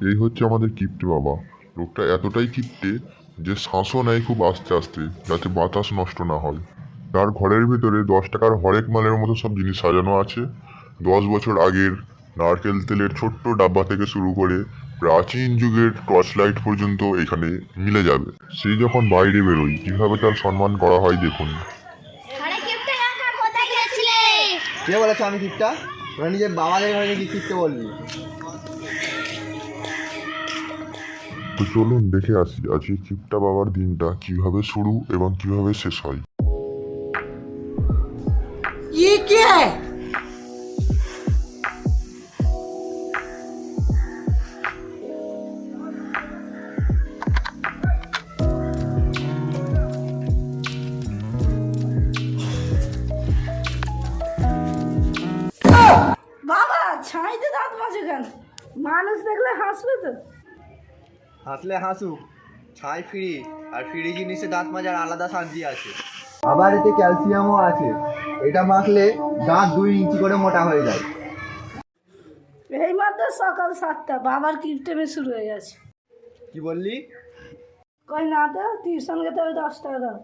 এই হচ্ছে আমাদের কিপ্টে বাবা। লোকটা এতটাই কিপ্টে যে শ্বাসও নেয় খুব আস্তে আস্তে, যাতে বাতাস নষ্ট না হয়। তার ঘরের ভিতরে 10 টাকার হরেক মালের মতো সব জিনিস সাজানো আছে। 10 বছর আগের নারকেল তেলের ছোট্ট ডাব্বা থেকে শুরু করে প্রাচীন যুগের টর্চ লাইট পর্যন্ত এখানে মিলে যাবে। সেই যখন বাইরে বেরোয় কিভাবে তার সম্মান করা হয় দেখুন। কে বলেছে আমি কিপটা? তোরা নিজের বাবাদের ঘরে কি কিপটে বলবি? তো চলুন দেখে আসি আজকে কিপ্টা বাবার দিনটা কিভাবে শুরু এবং কিভাবে শেষ হয়। ये क्या है? বাবা ছাইতে দাঁত মাজে কেন? মানুষ দেখলে হাসবে তো। হাসলে হাসুক, ছাই ফ্রি, আর ফ্রি জিনিসে দাঁত মাজার আলাদা শান্তি আছে। আবার এতে ক্যালসিয়ামও আছে। এটা মাখলে দাঁত 2 ইঞ্চি করে মোটা হয়ে যায়। এই মাত্র সকাল 7টা, বাবার কিপটেমে শুরু হয়ে গেছে। কি বললি? কই না তো, টিউশন যেতে হবে 10 টাকা দাও।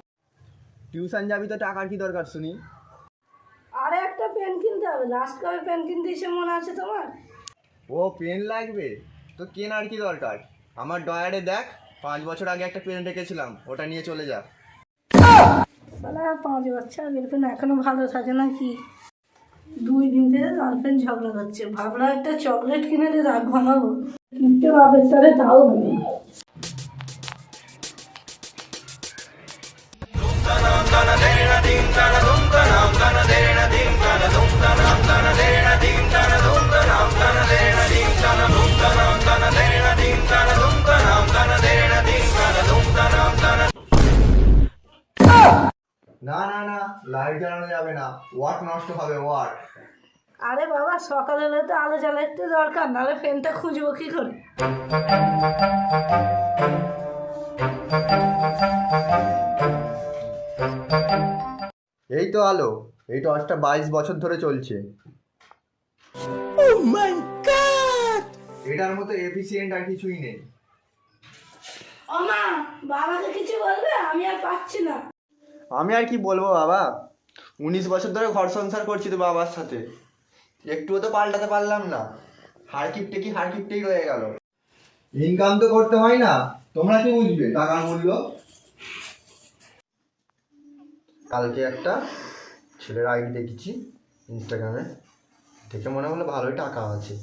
টিউশন যাবি তো টাকার কি দরকার শুনি? আরে একটা পেন কিনতে হবে, লাস্ট কবে পেন কিনতে এসে মনে আছে তোমার? ও পেন লাগবে তো কেনার কি দরকার? আমার ডয়ারে দেখ, 5 বছর আগে একটা পেন রেখেছিলাম, ওটা নিয়ে চলে যা। তাহলে 5 বছর গার্লফ্রেন্ড এখনো ভালো থাকে নাকি? 2 দিন থেকে গার্লফ্রেন্ড ঝগড়া করছে, ভাবলাম একটা চকলেট কিনে দিয়ে রাগ ভাঙাবো, কিন্তু বাপের সাথে তাও হবে। না না না, লাইট জ্বালানো যাবে না, ওয়াট নষ্ট হবে, ওয়াট। আরে বাবা সকাল হলে তো আলো জ্বালাতে দরকার, নাহলে ফ্যানটা খুঁজবো কি করে? এই তো আলো, এই টর্চটা 22 বছর ধরে চলছে। এটার মতো এফিসিয়েন্ট আর কিছুই নেই। ও মা, বাবাকে কিছু বলবে? আমি আর পাচ্ছি না। আমি আর কি বলবো বাবা, 19 বছর ধরে ঘর সংসার করছি তো বাবার সাথে, একটুও তো পাল্টাতে পারলাম না। হারকিপটে কি হারকিপটেই রয়ে গেল। ইনকাম তো করতে হয় না, তোমরা কি বুঝবে টাকার মূল্য? কালকে একটা ছেলের আইডি দেখেছি ইনস্টাগ্রামে, দেখে মনে হলো ভালোই টাকা আছে।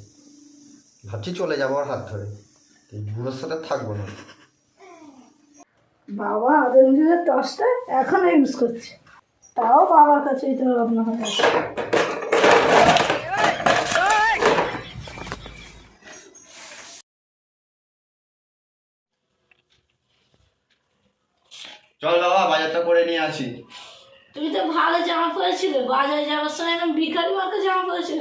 ভাবছি চলে যাবো ওর হাত ধরে, এই বুড়োর সাথে থাকবো না। বাবা আদিম যুগের টর্চটা এখনো ইউজ করছে, তাও বাবার কাছে এটা ভাবনা হয়ে গেছে। চল বাবা বাজারটা করে নিয়ে আসি। তুমি তো ভালো জামা পরেছিলে, বাজারে যাওয়ার সময় এরকম ভিখারি মার্কা জামা পরেছিল।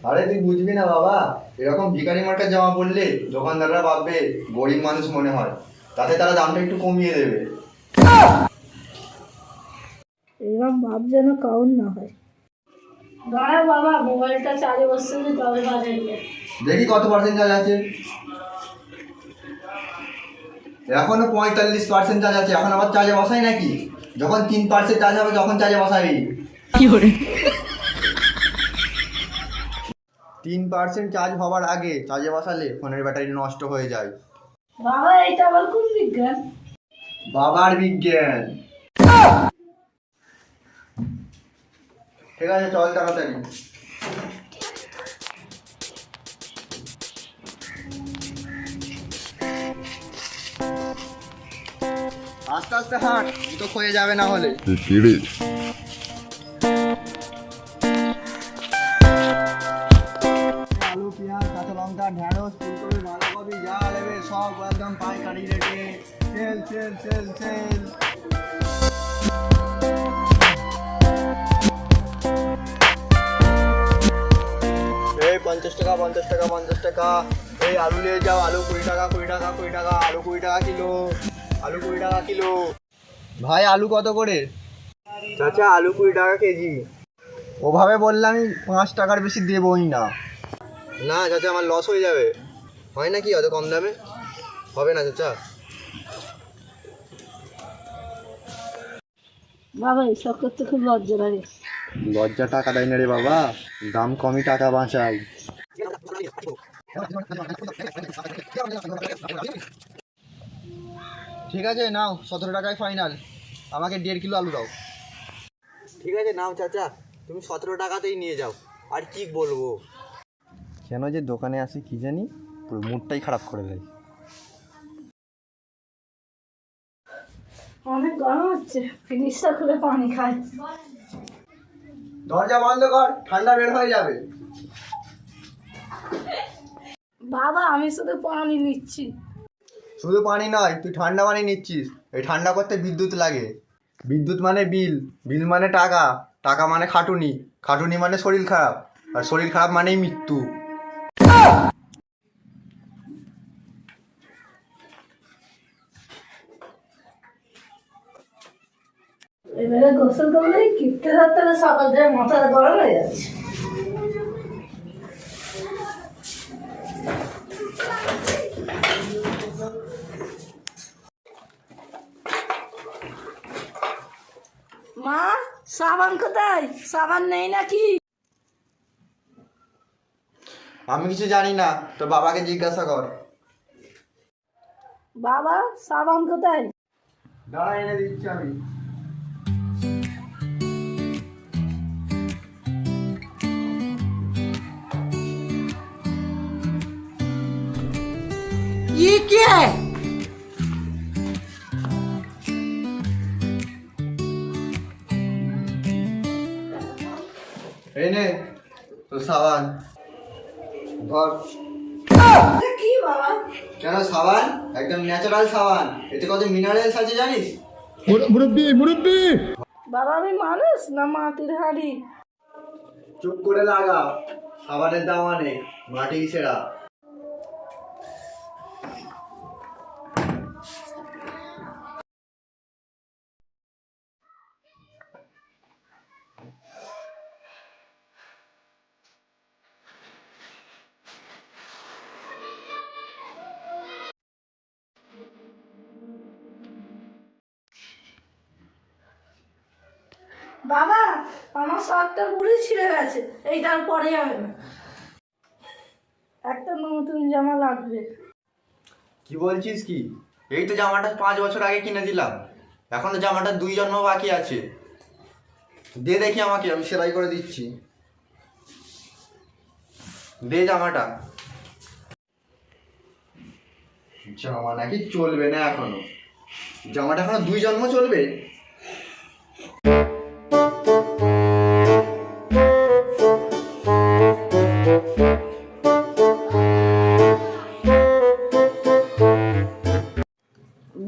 আরে তুই বুঝবি না বাবা, এরকম ভিখারি মার্কার জামা পরলে দোকানদাররা ভাববে গরিব মানুষ মনে হয়, তাতে তারা দামটা একটু কমিয়ে দেবে। এরকম ভাব যেন কাউন না হয়। দাঁড়া বাবা, মোবাইলটা চার্জে বসছে তবে বাজারে যাই। দেখি কত পার্সেন্ট চার্জ আছে। এখনো 45% চার্জ আছে, এখন আবার চার্জে বসাই নাকি? যখন 3% চার্জ হবে তখন চার্জে বসাবি। 3% চার্জ হওয়ার আগে চার্জে বসালে ফোনের ব্যাটারি নষ্ট হয়ে যায়। বাবা এটা আবার কোন বিজ্ঞান? বাবার বিজ্ঞান। ঠিক আছে চল তাড়াতাড়ি। আস্তে আস্তে হাঁট, তো ক্ষয়ে যাবে না হলে। কেড়ে আলু পেঁয়াজ কাঁচা লঙ্কা ঢেঁড়স ফুলকপি বাঁধাকপি যা নেবে সব একদম পাইকারি রেটে। Sale sale sale sale. এই 50 টাকা 50 টাকা 50 টাকা। এই আলু নিয়ে যাও, আলু 20 টাকা 20 টাকা 20 টাকা, আলু 20 টাকা কিলো, আলু 20 টাকা কিলো। ভাই আলু কত করে? চাচা আলু 20 টাকা কেজি। ওভাবে বললে আমি 5 টাকার বেশি দেবই না। না চাচা আমার লস হয়ে যাবে, হয় নাকি অত কম দামে? হবে না চাচা। বাবা এসব করতে খুব লজ্জা লাগে। লজ্জা টাকা দেয় না রে বাবা, দাম কমই টাকা বাঁচাই। ঠিক আছে নাও, 17 টাকায় ফাইনাল। আমাকে 1.5 কিলো আলু দাও। ঠিক আছে নাও চাচা, তুমি 17 টাকাতেই নিয়ে যাও। আর কি বলবো, কেন যে দোকানে আসি কি জানি, পুরো মুডটাই খারাপ করে দেয়। অনেক গরম হচ্ছে, ফ্রিজটা খুলে পানি খাই। দরজা বন্ধ কর, ঠান্ডা বের হয়ে যাবে। বাবা আমি শুধু পানি নিচ্ছি। শুধু পানি নয়, তুই ঠান্ডা পানি নিচ্ছিস। এই ঠান্ডা করতে বিদ্যুৎ লাগে। বিদ্যুৎ মানে বিল, বিল মানে টাকা, টাকা মানে খাটুনি, খাটুনি মানে শরীর খারাপ, আর শরীর খারাপ মানেই মৃত্যু। এবারে গোসল করলেই কিপটে ধরতে সকাল থেকে মাথাটা গরম হয়ে যাচ্ছে। মা সাবান কোথায়? সাবান নেই নাকি? আমি কিছু জানি না, তোর বাবাকে জিজ্ঞাসা কর। বাবা সাবান কোথায়? দাঁড়া এনে দিচ্ছি আমি। ये क्या है? এই নে তোর সাবান, ধর। কি বাবা? কেন সাবান? একদম ন্যাচারাল সাবান, এতে কত মিনারেলস আছে জানিস? বাবা আমি মানুষ না মাটির হাঁড়ি? চুপ করে লাগা, সাবানের দাম অনেক, মাটি সেরা। বাবা আমার শার্টটা পুরো ছিঁড়ে গেছে, এইটার পরে যাবে না। একটা নতুন জামা লাগবে। কি বলছিস কি? এই তো জামাটা 5 বছর আগে কিনে দিলাম, এখন তো জামাটা 2 জন্ম বাকি আছে। দে দেখি আমাকে, আমি সেলাই করে দিচ্ছি। দে জামাটা। জামা নাকি চলবে না এখনো? জামাটা এখনো 2 জন্ম চলবে?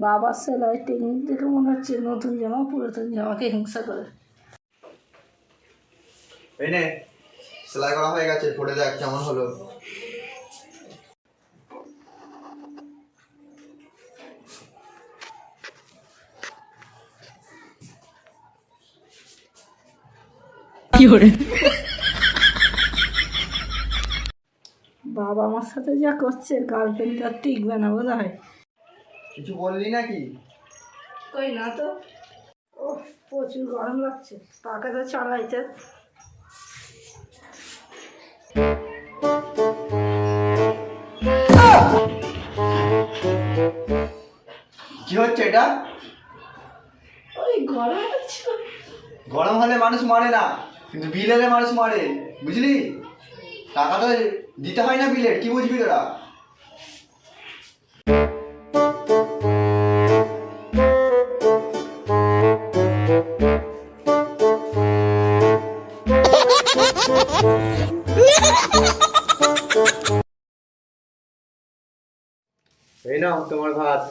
বাবার সেলাই টেকনিক দেখে মনে হচ্ছে নতুন জামা পুরাতন জামাকে হিংসা করে। এই নে, সেলাই করা হয়ে গেছে, পড়ে দেখ কেমন হলো। বাবা আমার সাথে যা করছে গার্লফ্রেন্ড আর টিকবে না বোধ হয়। কিছু বললি নাকি? কই না তো। ও প্রচুর গরম লাগছে, পাখাটা চালাইতে। কি হচ্ছে এটা? ওই গরম হচ্ছে। গরম হলে মানুষ মরে না, কিন্তু বিল এলে মানুষ মরে, বুঝলি? টাকা তো দিতে হয় না বিলের, কি বুঝবি তোরা? এই নাও তোমার ভাত।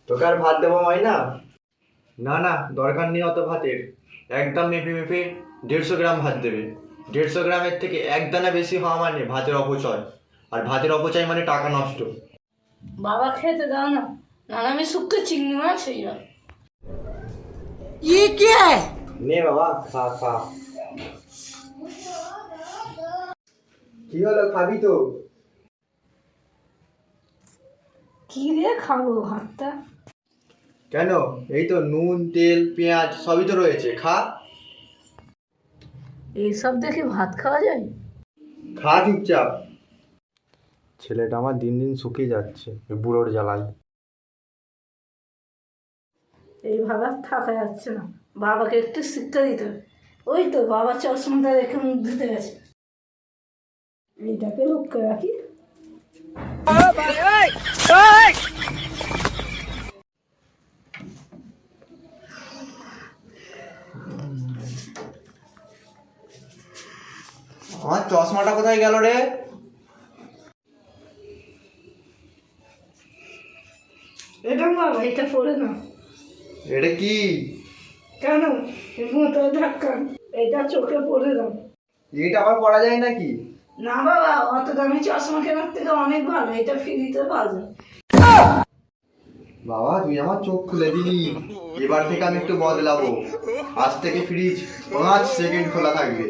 তোকে আর ভাত দেবো হয় না? না না, দরকার নেই অত ভাতের। একদম মেপে মেপে 150 গ্রাম ভাত দেবে। 150 গ্রামের থেকে এক দানা বেশি হওয়া মানে ভাতের অপচয়, আর ভাতের অপচয় মানে টাকা নষ্ট। বাবা খেতে দাও না, নাহলে আমি শুক্তো চিংড়ি মাছ হয়ে যাবো। নে বাবা, খা খা। কি হলো, খাবি তো? কি দিয়ে খাবো ভাতটা? কেন, এই তো নুন তেল পেঁয়াজ সবই তো রয়েছে, খা। এইসব দেখে ভাত খাওয়া যায়? খা চুপচাপ। ছেলেটা আমার দিন দিন শুকিয়ে যাচ্ছে এই বুড়োর জ্বালায়। এইভাবে আর থাকা যাচ্ছে না, বাবাকে একটু শিক্ষা দিতে হবে। ওই তো বাবা চশমাটা রেখে মুখ ধুতে গেছে, এইটাকে লক্ষ্য রাখি। আমার চশমাটা কোথায় গেল রে? এটা বাবা, এটা পড়ে না। এটা কি? কেন? মোটা ধাক্কা, এটা চোখে পড়ে না। এটা আবার পড়া যায় নাকি? না বাবা, অত দামি চশমা কেনার থেকে অনেক ভালো, এটা ফ্রিতে পাওয়া যায়। বাবা তুই আমার চোখ খুলে দিলি, এবার থেকে আমি একটু বদলাবো। আজ থেকে ফ্রিজ 5 সেকেন্ড খোলা থাকবে।